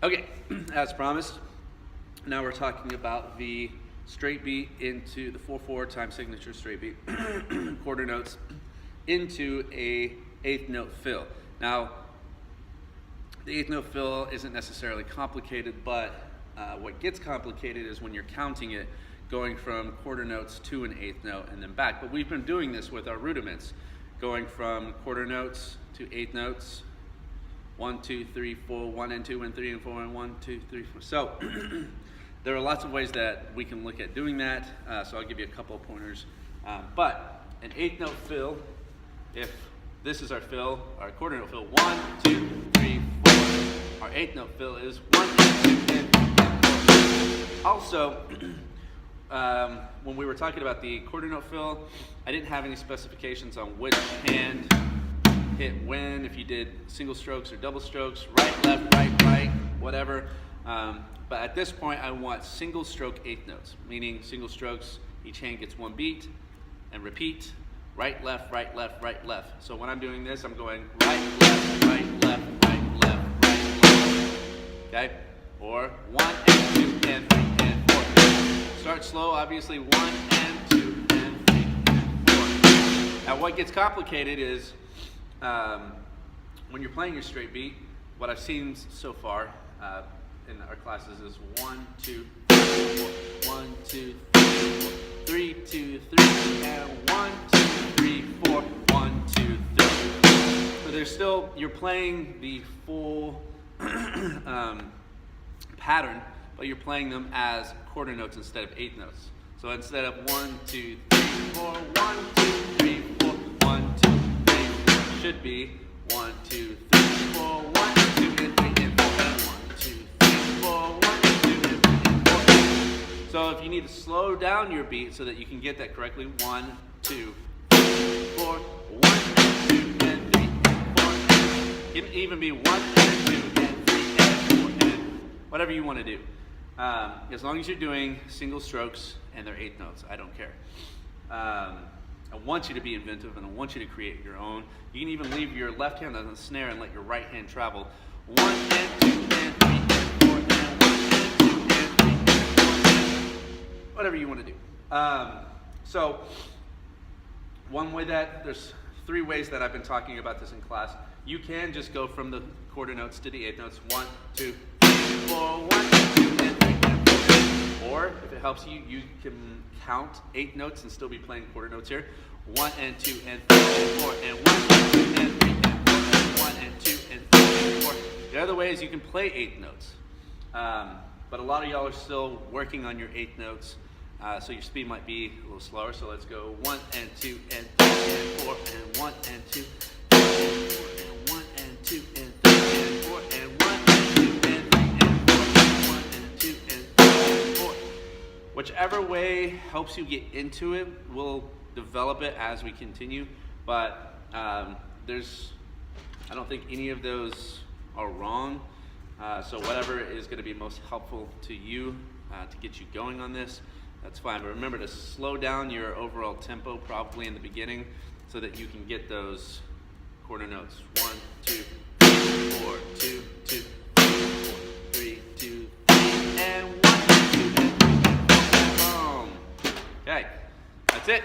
Okay, as promised, now we're talking about the straight beat into the 4/4 time signature straight beat, quarter notes into a eighth note fill. Now, the eighth note fill isn't necessarily complicated, but what gets complicated is when you're counting it, going from quarter notes to an eighth note and then back. But we've been doing this with our rudiments, going from quarter notes to eighth notes. 1, 2, 3, 4, 1 and 2 and 3 and 4 and 1, 2, 3, 4. So there are lots of ways that we can look at doing that. So I'll give you a couple of pointers. But an eighth note fill, if this is our fill, our quarter note fill, 1, 2, 3, 4. Our eighth note fill is 1, 2, and 3, and 4. Also, when we were talking about the quarter note fill, I didn't have any specifications on which hand hit when, if you did single strokes or double strokes, right, left, right, whatever. But at this point, I want single stroke eighth notes, meaning single strokes, each hand gets one beat, and repeat, right, left, right, left, right, left. So when I'm doing this, I'm going right, left, right, left, right, left, right, left. Okay? Or 1 and 2 and 3 and 4. Start slow, obviously, 1 and 2 and 3 and 4. Now what gets complicated is when you're playing your straight beat, what I've seen so far in our classes is 1, 2, 3, 4, 1, 2, 3, 4, 3, 2, 3, and 1, 2, 3, 4, 1, 2, 3. So there's still, you're playing the full pattern, but you're playing them as quarter notes instead of eighth notes. So instead of 1, 2, 3, 4, 1, 2, 3, 4, 1, 2, 3, should be 1, 2, 3, 4, 1, 2, and 3, and 4, and 1, 2, 3, 4, 1, 2, and 3, and 4. So if you need to slow down your beat so that you can get that correctly, 1, 2, 3, 4, 1, 2, and 3, and 4. It can even be 1, and 2, and 3, and 4, and whatever you want to do. As long as you're doing single strokes and they're eighth notes, I don't care. I want you to be inventive and I want you to create your own. You can even leave your left hand on the snare and let your right hand travel. 1 and 2 and 3 and 4 and 1 and 2 and 3 and 4 and whatever you want to do. So one way that, there's 3 ways that I've been talking about this in class. You can just go from the quarter notes to the eighth notes. 1, 2, 3, 4, 1, 2, and 3 and 4. Or if it helps you, you can count 8 notes and still be playing quarter notes here. 1 and 2 and 3 and 4 and 1 and 2 and 3 and 4 and 1 and 2 and 3 and 4. The other way is you can play 8 notes. But a lot of y'all are still working on your 8 notes, so your speed might be a little slower. So let's go 1 and 2 and 3 and 4 and 1 and 2 and 4 and 1 and 2 and 3 and 4 and 1 and 2 and 3 and 4 and 1 and 2 and 3 and 4. Whichever way helps you get into it, we'll develop it as we continue. But I don't think any of those are wrong. So whatever is going to be most helpful to you to get you going on this, that's fine. But remember to slow down your overall tempo probably in the beginning so that you can get those quarter notes. 1, 2, 4, 2, 2, 4, 3, 2, 3, and 1, 2, and 3, and boom. Okay, that's it.